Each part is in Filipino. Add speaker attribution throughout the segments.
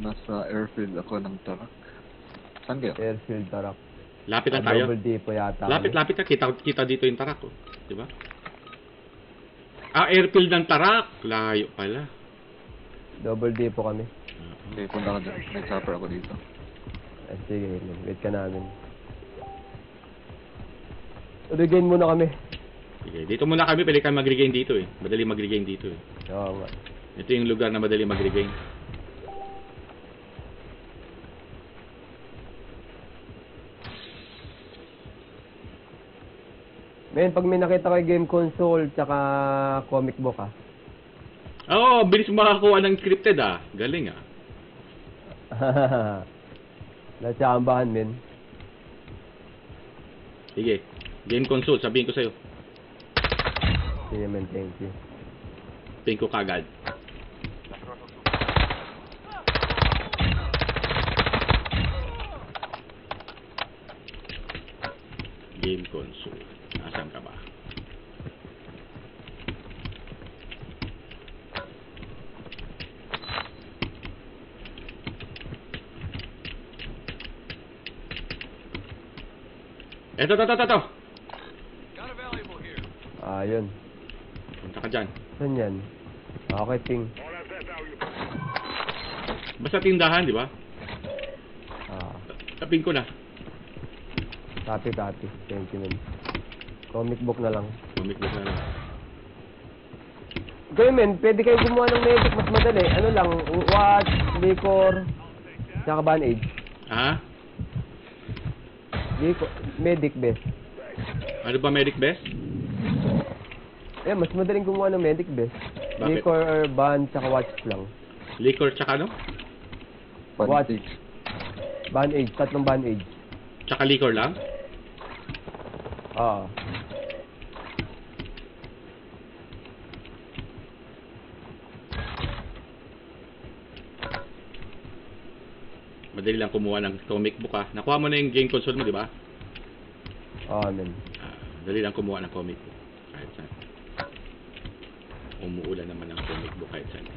Speaker 1: Nasa airfield ako ng truck. Saan kayo?
Speaker 2: Airfield tarak.
Speaker 3: Lapit lang tayo.
Speaker 2: Double D po yata.
Speaker 3: Lapit na. Kita dito yung tarak, oh. Di ba? Airfield ng tarak. Layo pala.
Speaker 2: Double D po kami.
Speaker 1: Okay, punta ka dyan. May chopper ako dito.
Speaker 2: Sige, wait ka namin. Regain muna kami.
Speaker 3: Sige, dito muna kami. Pwede kang mag-regain dito, eh. Madali mag-regain dito, eh.
Speaker 2: Oo nga.
Speaker 3: Ito yung lugar na madali mag-regain.
Speaker 2: Men, pag may nakita ko yung game console tsaka comic book
Speaker 3: Oo, bilis makakuha ng scripted, ah. Galing, ah.
Speaker 2: Natsambahan, men.
Speaker 3: Sige. Game console, sabihin ko sa'yo.
Speaker 2: Sige, men, thank you.
Speaker 3: Sabihin ko kagad. Game console. Nasaan ka ba? Eto.
Speaker 2: Yun.
Speaker 3: Punta ka dyan.
Speaker 2: Saan yan? Okay, ting.
Speaker 3: Basta tindahan, di ba? Tapin ko na.
Speaker 2: Copy. Thank you, men. Comic book na lang.
Speaker 3: Comic book na lang.
Speaker 2: Okay, men, pwede kayo gumawa ng medic. Mas madali. Ano lang, watch, liquor, tsaka bandage.
Speaker 3: Ha?
Speaker 2: Medic best.
Speaker 3: Ano ba medic best?
Speaker 2: Mas madaling gumawa ng medic best.
Speaker 3: Bakit?
Speaker 2: Liquor, band, tsaka watch lang.
Speaker 3: Liquor tsaka ano?
Speaker 2: Watch. Bandage, 3 bandage.
Speaker 3: Tsaka liquor lang?
Speaker 2: Oo.
Speaker 3: Madali lang kumuha ng comic book, ah. Nakuha mo na yung game console mo, di ba?
Speaker 2: Oo, men.
Speaker 3: Madali lang kumuha ng comic book. Kahit saan. Umuulan naman ng comic book kahit saan.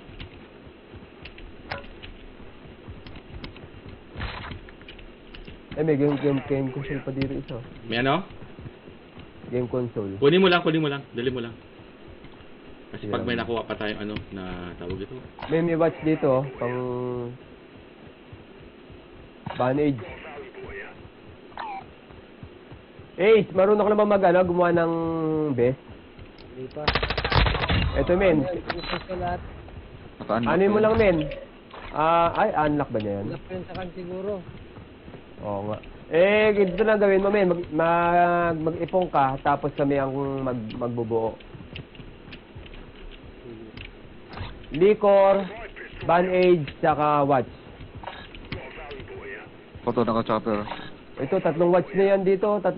Speaker 2: May game console pa dito isa.
Speaker 3: May ano?
Speaker 2: Game console.
Speaker 3: Kunin mo lang. Dali mo lang. Kasi pag
Speaker 2: Yeah.
Speaker 3: may nakuha pa tayong ano, na tawag ito.
Speaker 2: May watch dito, pang bandage. Marunong ka naman gumawa ng best?
Speaker 4: Hindi pa.
Speaker 2: Eto, men.
Speaker 4: Gusto ko lahat.
Speaker 1: Naka-unlock
Speaker 2: Ano mo
Speaker 1: ko
Speaker 2: lang,
Speaker 1: yun.
Speaker 2: men? Unlock ba niya yan?
Speaker 4: Wala pa yun sa kan siguro.
Speaker 2: Oo nga. Ganito lang gawin mo, men. Mag-ipong ka, tapos kami ang magbubuo. Liquor, bandage, tsaka watch.
Speaker 1: Ito, naka-chopper.
Speaker 2: Ito, 3 watch na yan dito. 3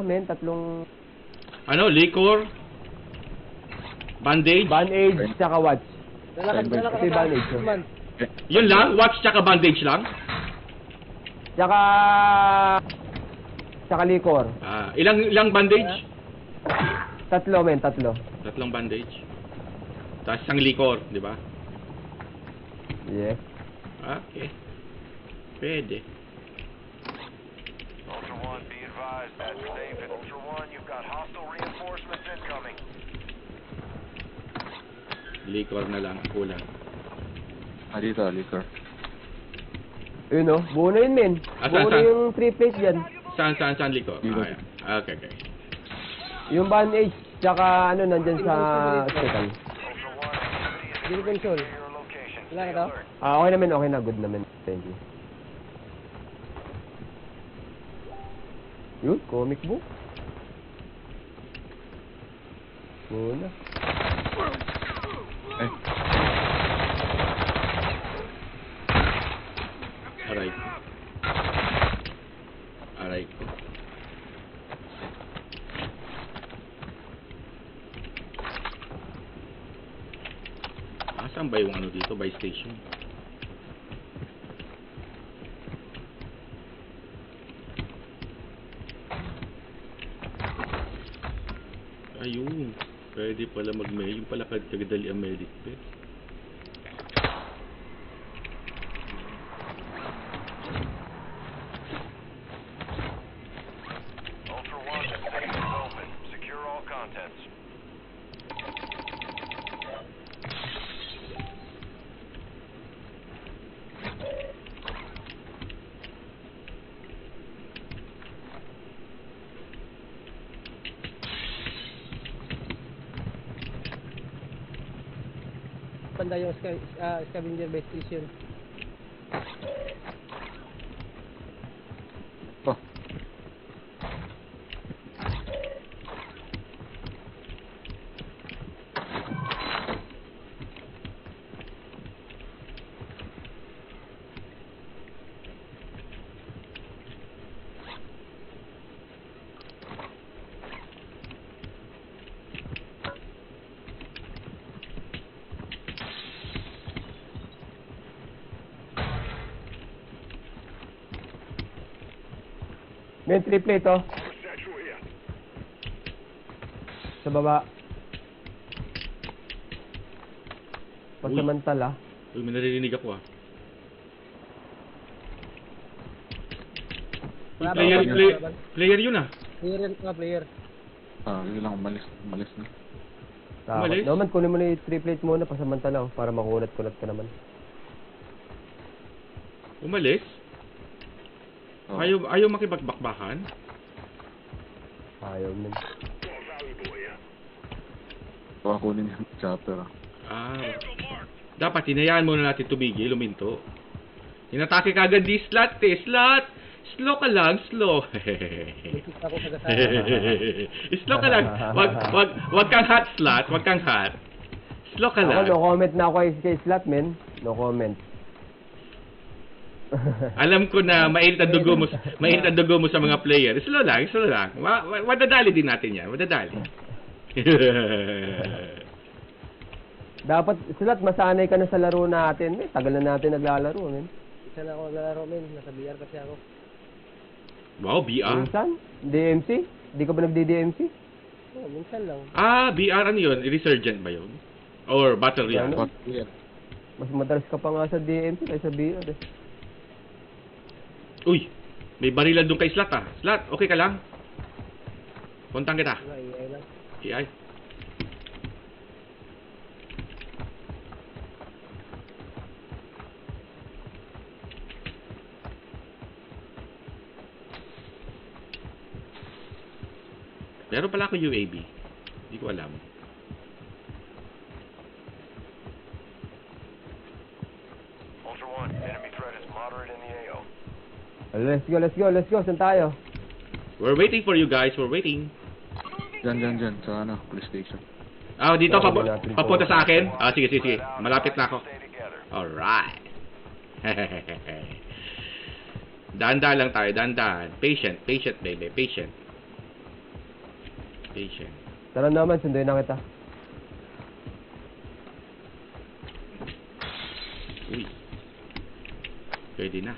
Speaker 2: men? 3
Speaker 3: Ano? Liquor? Bandage?
Speaker 2: bandage, tsaka watch.
Speaker 4: Dala ka
Speaker 2: Ito yung bandage.
Speaker 4: man.
Speaker 3: Yun lang? Watch tsaka bandage lang?
Speaker 2: Tsaka liquor.
Speaker 3: Ilang bandage?
Speaker 2: 3, men. 3.
Speaker 3: 3 bandage. Tapos isang liquor, di ba?
Speaker 2: Yes.
Speaker 3: Okay. Pwede.
Speaker 5: Ultra One, be advised, that's David. Ultra One, you've got hostile reinforcements incoming.
Speaker 3: Liquor na lang. Kulang.
Speaker 1: Dito, liquor.
Speaker 2: Yun, oh. Buo na yun, men.
Speaker 3: Saan,
Speaker 2: Buo na
Speaker 3: saan?
Speaker 2: yung 3 plate yan.
Speaker 3: Saan liquor?
Speaker 1: Dito.
Speaker 3: Ayan. Okay.
Speaker 2: Yung bandage, tsaka nandyan sa hospital.
Speaker 5: Ultra One, activity is
Speaker 4: Game console.
Speaker 5: near your location.
Speaker 4: Wala
Speaker 5: Stay
Speaker 4: ka daw?
Speaker 5: alert.
Speaker 2: Okay naman, okay na. Good naman. Thank you. Yun, comic book. Muna.
Speaker 3: Aray ko. Saan ba yung ano dito? By station? Ayun. Pwede pala mag-mail. Yung pala kagadali ang medic bed.
Speaker 4: banda yung scavenger base station.
Speaker 1: Oh,
Speaker 2: May triplet oh. Sa baba. Pasamantala.
Speaker 3: Uy, may naririnig ako ah.
Speaker 4: Wala ba?
Speaker 3: Player,
Speaker 4: Wala
Speaker 3: player,
Speaker 4: ba?
Speaker 3: player yun ah.
Speaker 4: Player yan, player.
Speaker 1: yun lang, umalis na.
Speaker 2: Takot.
Speaker 3: Umalis?
Speaker 2: Naman, kunin mo na yung triplet muna pasamantala oh, para makunat-kunat ka naman.
Speaker 3: Umalis?
Speaker 1: Oh.
Speaker 3: Ayaw makipagbakbakan?
Speaker 2: Ayaw nun.
Speaker 1: Baka kunin yung chopper.
Speaker 3: Dapat hinayaan muna natin tumigil, luminto. Inatake ka agad di slot eh. Slot! Slow ka lang, slow.
Speaker 4: Isis ako sa gasa.
Speaker 3: Slow ka lang. Wag kang hot slot, wag kang hot. Slow ka lang.
Speaker 2: Ako, no comment na ako kay Slot, men. No comment.
Speaker 3: Alam ko na mainit ang dugo mo sa mga player. Slow lang, slow lang. Madadali din natin yan, madadali.
Speaker 2: Dapat, Slot, masanay ka na sa laro natin. Eh, tagal na natin naglalaro, men.
Speaker 4: Isa na ako naglalaro, men. Nasa BR kasi ako.
Speaker 3: Wow, BR?
Speaker 2: Minsan? DMC? Di ka ba nagdi-DMC?
Speaker 4: Oo, minsan lang.
Speaker 3: BR ano yun? Resurgent ba yun? Or Battle Royale?
Speaker 2: Ano? Mas madalas ka pa nga sa DMC kaysa BR eh.
Speaker 3: Uy, may barilan doon kay Slot ah. Slot, okay ka lang? Puntang kita.
Speaker 4: Wala, iay lang.
Speaker 3: AI. Meron pala ako UAV. Hindi ko alam.
Speaker 5: Ultra One, enemy threat is moderate in the AO.
Speaker 2: Let's go, let's go, let's go. Saan tayo?
Speaker 3: We're waiting for you guys. We're waiting.
Speaker 1: Dyan, sa police station.
Speaker 3: Dito
Speaker 2: Sabi natin
Speaker 3: papunta
Speaker 2: po.
Speaker 3: sa akin. Sige. Malapit na ako.
Speaker 5: Stay together.
Speaker 3: Alright. Dahan-dahan lang tayo, dahan-dahan. Patient, baby, patient.
Speaker 2: Tara naman, sunduin na kita.
Speaker 3: Uy. Pwede na.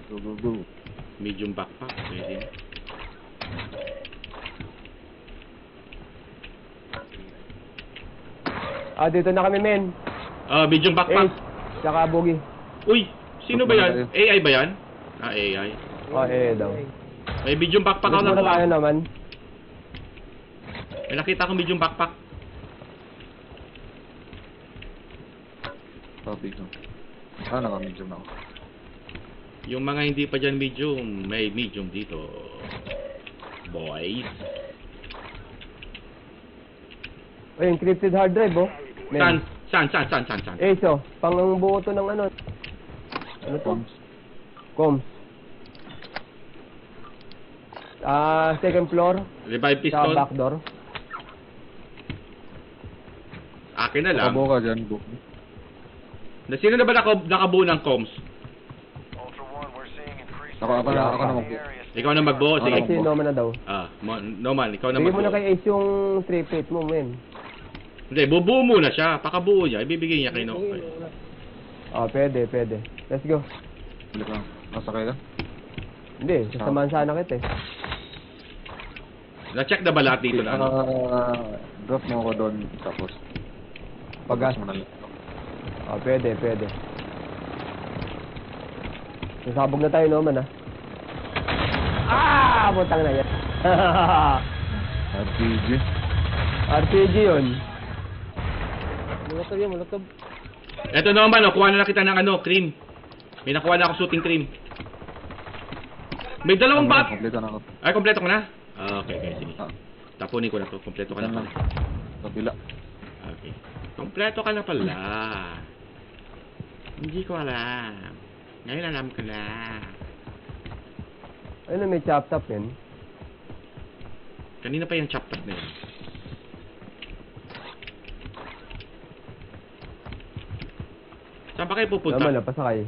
Speaker 1: Go.
Speaker 3: Medium backpack. Pwede na.
Speaker 2: Dito na kami, men.
Speaker 3: Medium backpack.
Speaker 2: Ace, tsaka Boogie.
Speaker 3: Uy, sino ba yan? AI ba yan? AI.
Speaker 2: Daw.
Speaker 3: May medium backpack ako
Speaker 2: Dito na tayo
Speaker 3: lang.
Speaker 2: naman.
Speaker 3: May nakita akong medium backpack.
Speaker 1: Copy ko. Naka-medium na ako.
Speaker 3: Yung mga hindi pa dyan medium, may medium dito. Boys.
Speaker 2: Ay, encrypted hard drive, oh. Men.
Speaker 3: Saan?
Speaker 2: Ace, oh. Pang buo to ng ano. Ano to? Coms. Second floor.
Speaker 3: Revive
Speaker 2: Sa
Speaker 3: pistol.
Speaker 2: back door.
Speaker 3: Akin na lang.
Speaker 1: Nakabo ka dyan, book.
Speaker 3: Sino na ba nakabuo ng comms?
Speaker 5: Ultra One, we're seeing increased
Speaker 1: Ako
Speaker 5: threat
Speaker 1: na
Speaker 5: in
Speaker 1: mag-
Speaker 5: the area.
Speaker 3: Ikaw na magbuo.
Speaker 1: Ako
Speaker 3: Sige.
Speaker 1: na
Speaker 2: Kasi Noman na daw.
Speaker 3: Noman, ikaw na
Speaker 2: Bigyan mo
Speaker 3: magbuo.
Speaker 2: na kay Ace yung triplet mo, men.
Speaker 3: Hindi, bubuo muna siya. Pakabuo niya. Ibibigay niya kay No.
Speaker 2: Pwede. Let's go.
Speaker 1: Balik lang. Nasakay ka?
Speaker 2: Hindi, sasamahan sana kita eh.
Speaker 3: Na-check na ba lahat dito na ano?
Speaker 1: Drop mo ako doon, tapos
Speaker 2: Pagas.
Speaker 1: mo na lang.
Speaker 2: Pwede. Sasabog na tayo, Noman, Putang na yan.
Speaker 1: RPG.
Speaker 2: RPG yun.
Speaker 4: Molotov.
Speaker 3: Eto naman, kuha na kita ng cream. May nakuha na ako shooting cream. May dalawang bat.
Speaker 1: Kompleto na ako.
Speaker 3: Ay, kompleto ko na? Okay, sige.
Speaker 1: Ah.
Speaker 3: Tapunin ko na to. Kompleto ka na
Speaker 1: Yan
Speaker 3: pala.
Speaker 1: lang. Kabila.
Speaker 3: Okay. Kompleto ka na pala. Hindi ko alam. Ngayon alam ko na.
Speaker 2: Ayun na, may chop-top yun.
Speaker 3: Kanina pa yung chop-top na yun. Saan pa kayo pupunta?
Speaker 2: Naman, napasakay.